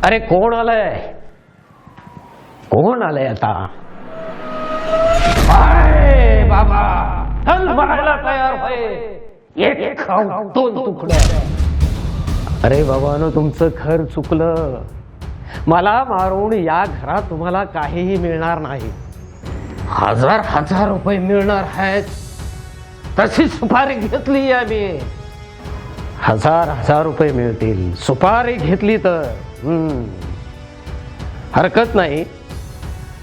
अरे कोण आलंय? कोण आलंय आता? हाय बाबा, चल मारायला तयार होय. एक खाऊ दोन तुकडे. अरे बाबानो, तुमचं घर चुकलं. मला मारून या घरात तुम्हाला काहीही मिळणार नाही. हजार हजार रुपये मिळणार आहेत. तशी सुपारी घेतली आम्ही. हजार हजार रुपये मिळतील सुपारी घेतली तर. हरकत नाही.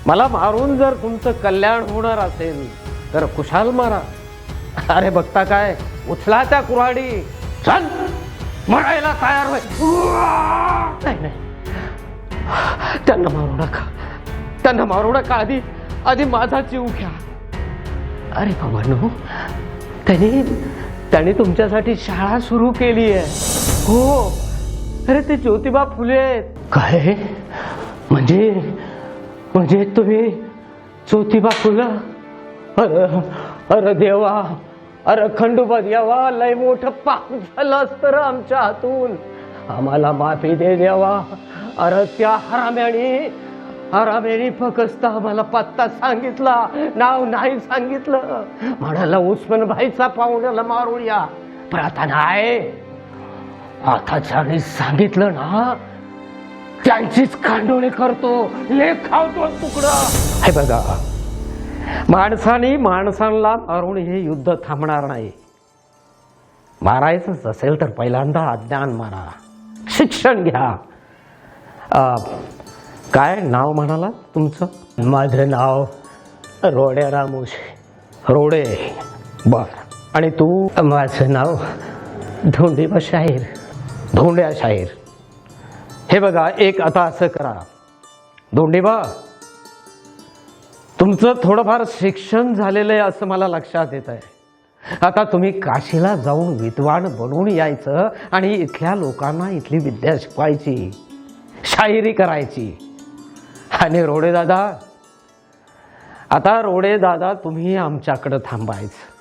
मला मारून जर तुमचं कल्याण होणार असेल तर खुशाल मारा. अरे बघता काय, उचला त्या कुऱ्हाडी. चल मरायला तयार होय. नाही नाही, त्यांना मारू नका, त्यांना मारू नका. आधी माझा जीव घ्या. अरे बाबांनो, त्यांनी तुमच्यासाठी शाळा सुरू केली आहे. हो, अरे ते ज्योतिबा फुले आहेत. काय म्हणजे तुम्ही ज्योतिबा फुलं? अरे देवा, अरे खंडोबा देवा, लय मोठं पाप झालं असतं आमच्या हातून. आम्हाला माफी दे देवा. अरे त्या हराम्याने फक्त आम्हाला पत्ता सांगितला, नाव नाही सांगितलं. म्हणाला उस्मान भाईचा पाहुण्याला मारूया, पण आता नाही. आता ज्याने सांगितलं ना त्यांचीच कांडोळे करतो, लेख खावतो तुकडा. हे बघा, माणसाने माणसांना मारून हे युद्ध थांबणार नाही. मारायचंच असेल तर पहिल्यांदा अज्ञान मारा, शिक्षण घ्या. काय नाव म्हणाला तुमचं? माझं नाव रोड्या रामोशे. रोडे, बर. आणि तू? माझं नाव धोंडीबा शाहीर, धोंड्या शाहीर. हे बघा, एक आता असं करा धोंडीबा, तुमचं थोडंफार शिक्षण झालेलं आहे असं मला लक्षात येत आहे. आता तुम्ही काशीला जाऊन विद्वान बनवून यायचं आणि इथल्या लोकांना इथली विद्या शिकवायची, शाहिरी करायची. आणि रोडे दादा, आता रोडे दादा तुम्ही आमच्याकडं थांबायचं.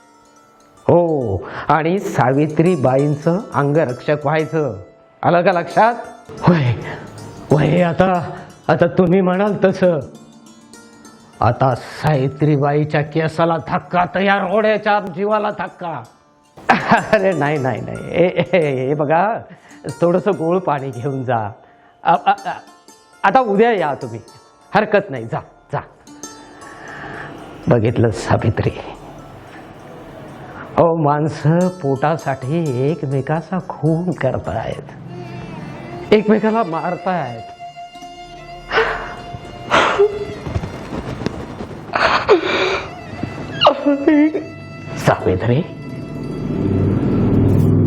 हो, आणि सावित्रीबाईंचं अंगरक्षक व्हायचं. आलं का लक्षात? होय होय. आता तुम्ही म्हणाल तसं. आता सावित्रीबाईच्या केसाला धक्का तर या रोड्याच्या जीवाला धक्का. अरे नाही नाही नाही, हे बघा, थोडंसं गोळ पाणी घेऊन जा. आता उद्या या तुम्ही, हरकत नाही. जा जा. बघितलं सावित्री, माणसं पोटासाठी एकमेकाचा खून करतायत, एकमेकाला मारतायत. सावित्री,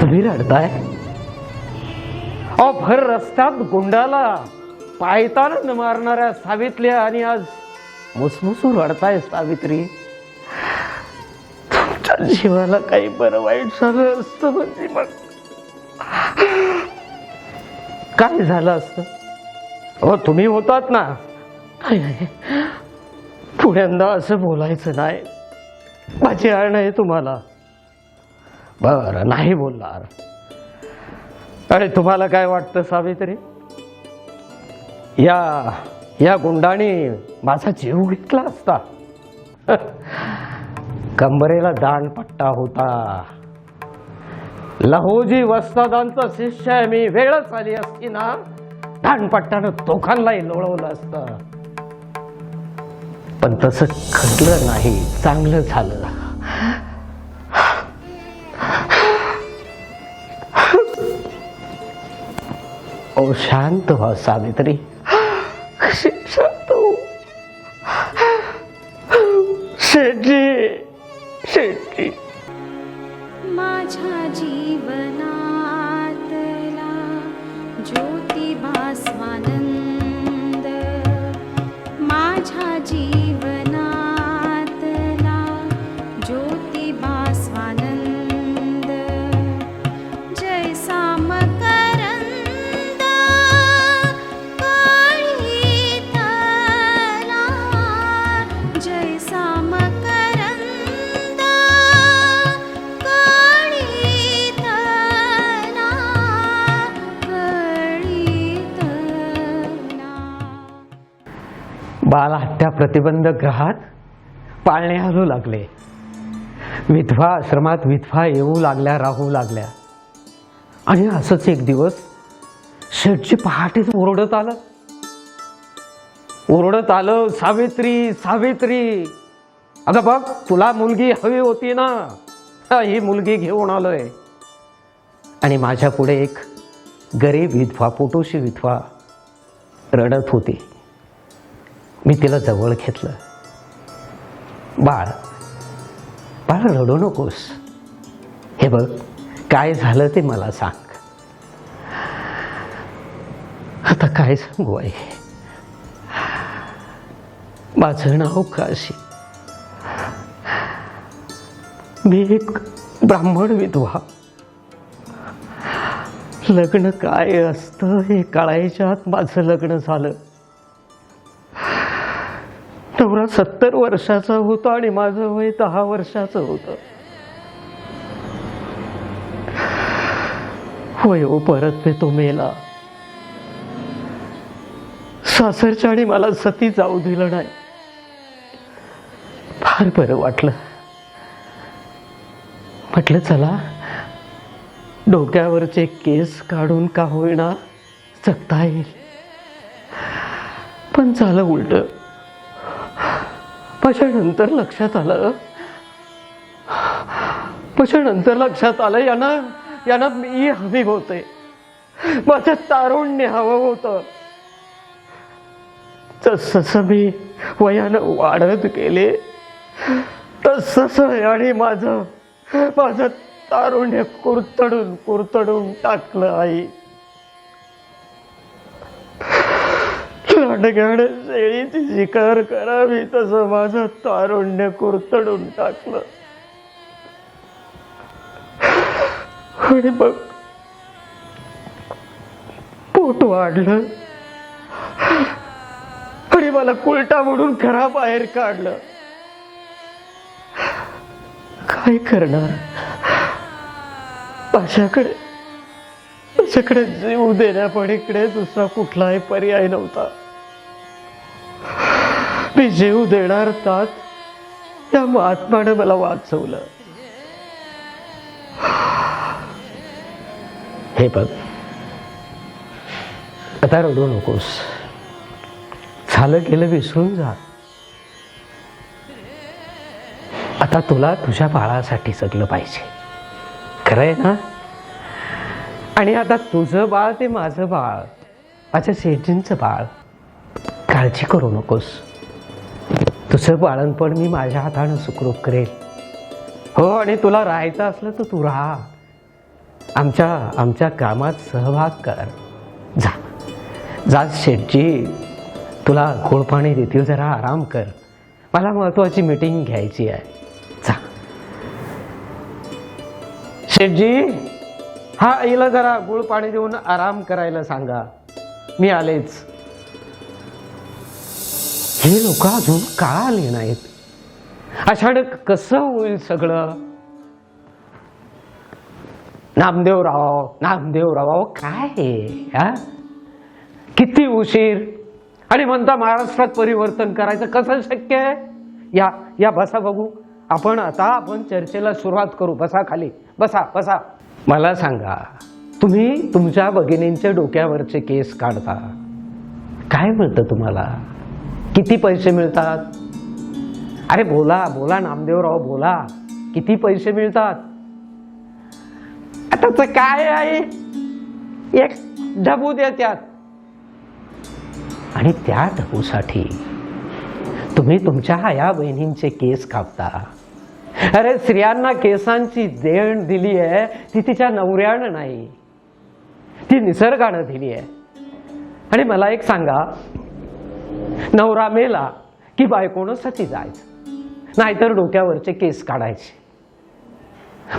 तुम्ही रडताय? भर रस्त्यात गुंडाला पायताना मारणाऱ्या सावित्र्या आणि आज मुसमुसू रडताय सावित्री. तुमच्या जीवाला काही बरं वाईट झालं असतं म्हणजे मग काय झालं असतं? तुम्ही होतात ना. पुण्यांदा असं बोलायचं नाही, माझी आण आहे तुम्हाला. बरं, नाही बोलणार. अरे तुम्हाला काय वाटतं सावित्री, या गुंडाने माझा जीव घेतला असता? कंबरेला दांडपट्टा होता. लहोजी वस्तादांचा शिष्य आहे मी. वेळच आली असती ना, दांडपट्ट्यानं दोघांनाही लोळवलं असतं. पण तसं घडलं नाही. चांगलं झालं. शांत व्हा सावित्री, शांत हो. शेठजी, माझ्या जीवनातला ज्योतिबा स्वानंद, माझ्या जीवनातला ज्योतिबा स्वानंद, जैसा मकरंद काळीतला, जैसा मकरंद काळीतला, त्या प्रतिबंधक ग्रहात पाळणे हलू लागले. विधवा आश्रमात विधवा येऊ लागल्या, राहू लागल्या. आणि असंच एक दिवस शेठजी पहाटेच ओरडत आलं, सावित्री सावित्री, अगं बघ, तुला मुलगी हवी होती ना, ही मुलगी घेऊन आलोय. आणि माझ्या पुढे एक गरीब विधवा, पोटोशी विधवा रडत होती. मी तिला जवळ घेतलं. बाळ बाळ, रडू नकोस. हे बघ, काय झालं ते मला सांग. आता काय सांगू आई, माझं नाव काशी. मी एक ब्राह्मण विधवा. लग्न काय असतं हे कळायच्या आत माझं लग्न झालं. नवरा 70 वर्षाचा होता आणि माझं वय 10 वर्षाचं होतं. वयो परत ते तो मेला. सासरच्या आणि मला सती जाऊ दिलं नाही. फार बरं वाटलं. म्हटलं चला, डोक्यावरचे केस काढून का होईना जगता येईल. पण झालं उलट. माझ्या नंतर लक्षात आलं यांना मी हवी होते. माझं तारुण्य हवं होतं. जसं मी वयानं वाढत गेले तसं आणि माझं तारुण्य कुरतडून टाकलं आई. लांडग्याने शेळीची शिकार करावी तसं माझं तारुण्य कुरतडून टाकलं. आणि मग पोट वाढलं आणि मला कुलटा म्हणून घराबाहेर काढलं. काय करणार, माझ्याकडे जीव देण्यापलीकडे दुसरा कुठलाही पर्याय नव्हता. मी जीव देणार तात त्या महात्म्याने मला वाचवलं. हे बघ, आता रडू नकोस. झालं गेलं विसरून जा. आता तुला तुझ्या बाळासाठी जगलं पाहिजे, खरंय ना. आणि आता तुझं बाळ ते माझं बाळ, माझ्या शेठजींचं बाळ. काळजी करू नकोस. तुझं बाळणपण मी माझ्या हातानं सुखरूप करेल. हो, आणि तुला राहायचं असलं तर तू राहा. आमच्या कामात सहभाग कर. जा शेठजी तुला गोड पाणी देतील, जरा आराम कर. मला महत्वाची मीटिंग घ्यायची आहे. जा शेठजी. हा, आईला जरा गुळ पाणी देऊन आराम करायला सांगा, मी आलेच. हे लोक अजून का आले नाहीत? अचानक कसं होईल सगळं? नामदेवराव काय हे? किती उशीर? आणि म्हणता महाराष्ट्रात परिवर्तन करायचं, कसं शक्य आहे? या बसा बघू. आपण चर्चेला सुरुवात करू. बसा खाली, बसा. मला सांगा, तुम्ही तुमच्या भगिनींच्या डोक्यावरचे केस काढता, काय मिळतं तुम्हाला? किती पैसे मिळतात? अरे बोला नामदेवराव, बोला. किती पैसे मिळतात? आता काय आहे, एक ढबू देत्यात. आणि त्या ढबूसाठी तुम्ही तुमच्या या बहिणींचे केस कापता. अरे स्त्रियांना केसांची देण दिली आहे ती तिच्या नवऱ्यानं नाही, ती निसर्गानं दिली आहे. आणि मला एक सांगा, नवरा मेला की बायकोनं सती जायचं, नाहीतर डोक्यावरचे केस काढायचे.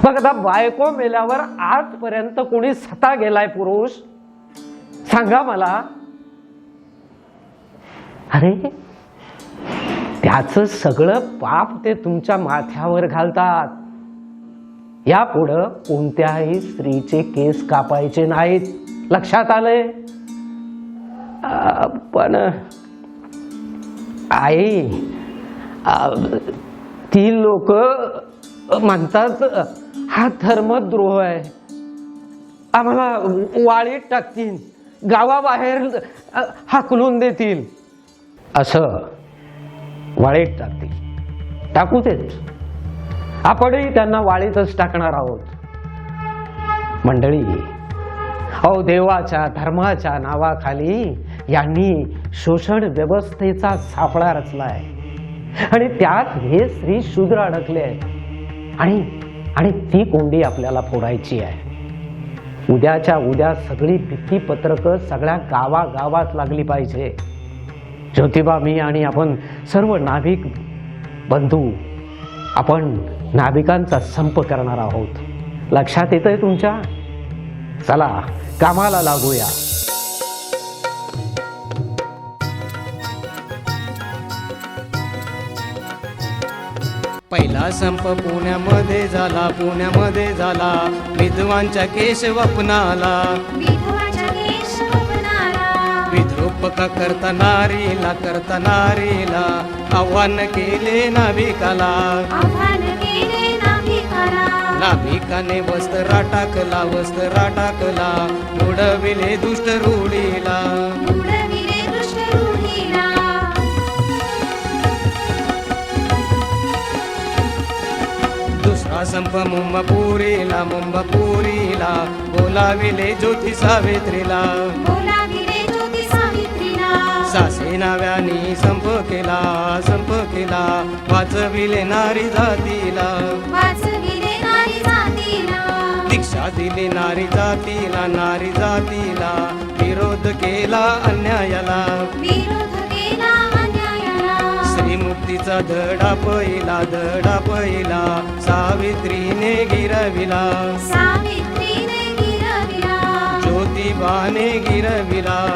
मग आता बायको मेल्यावर आजपर्यंत कोणी सता गेलाय पुरुष? सांगा मला. अरे त्याचं सगळं पाप ते तुमच्या माथ्यावर घालतात. यापुढं कोणत्याही स्त्रीचे केस कापायचे नाहीत. लक्षात आलंय? पण आई, ती लोक म्हणतात हा धर्मद्रोह आहे, आम्हाला वाळीत टाकतील, गावाबाहेर हाकलून देतील. असं वाळीत टाकतील, टाकू देत, आपणही त्यांना वाळीतच टाकणार आहोत. मंडळी, अहो, देवाच्या धर्माच्या नावाखाली यांनी शोषण व्यवस्थेचा सापळा रचलाय आणि त्यात हे स्त्री शूद्र अडकले आहेत आणि ती कोंडी आपल्याला फोडायची आहे. उद्याच्या उद्या सगळी भित्तीपत्रकं सगळ्या गावागावात लागली पाहिजे. ज्योतिबा, मी आणि आपण सर्व नाभिक बंधू, आपण नाभिकांचा संप करणार आहोत. लक्षात येतंय तुमच्या? चला कामाला लागूया. पहिला संप पुण्यामध्ये झाला, विधवांच्या केश वपनाला, विद्रूप करता नारीला आव्हान केले नाभिकाला. नाभिकाने वस्त्रा टाकला, उडविले दुष्ट रूढीला. दुसरा संप मुंबपुरीला, बोलाविले ज्योती सावित्रीला. सासे नाव्यानी संप केला, वाचविले नारी जातीला. दीक्षा दिली नारी जातीला, विरोध केला अन्यायाला. श्रीमुक्तीचा धडा पहिला, सावित्रीने गिरविला. ज्योतिबाने गिरविला,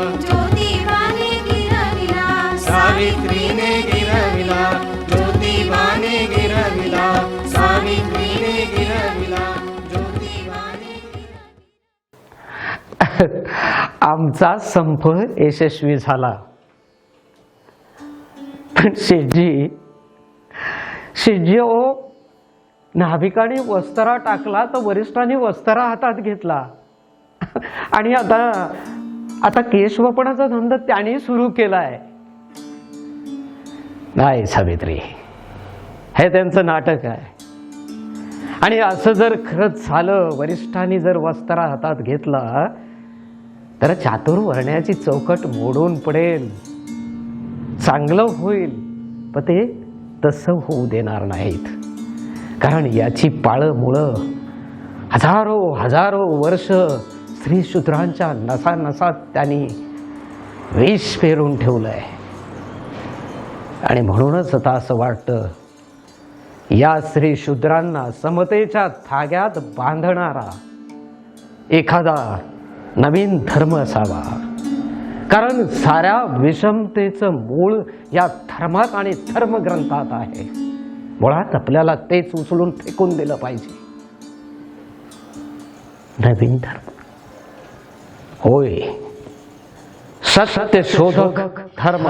सावित्रीने गिरविला. ज्योतिबाने गिरविला, सावित्रीने गिरविला. आमचा संप यशस्वी झाला. पण शेठजी, ओ, नाभिकाने वस्त्रा टाकला तर वरिष्ठांनी वस्त्रा हातात घेतला आणि आता केशवपणाचा धंदा त्यांनी सुरू केलाय. नाही सावित्री, हे त्यांचं नाटक आहे. आणि असं जर खरंच झालं, वरिष्ठांनी जर वस्त्रा हातात घेतला तर चातुर्वर्ण्याची चौकट मोडून पडेल, चांगलं होईल. पण ते तसं होऊ देणार नाहीत, कारण याची पाळंमुळं हजारो वर्ष स्त्री शूद्रांच्या नसानसात त्यांनी विष पेरून ठेवलंय. आणि म्हणूनच आता असं वाटतं, या स्त्री शूद्रांना समतेच्या धाग्यात बांधणारा एखादा नवीन धर्म असावा. कारण साऱ्या विषमतेचं मूळ या धर्मात आणि धर्मग्रंथात आहे. मुळात आपल्याला तेच उचलून फेकून दिलं पाहिजे. नवीन धर्म होय, सत्य शोधक धर्म.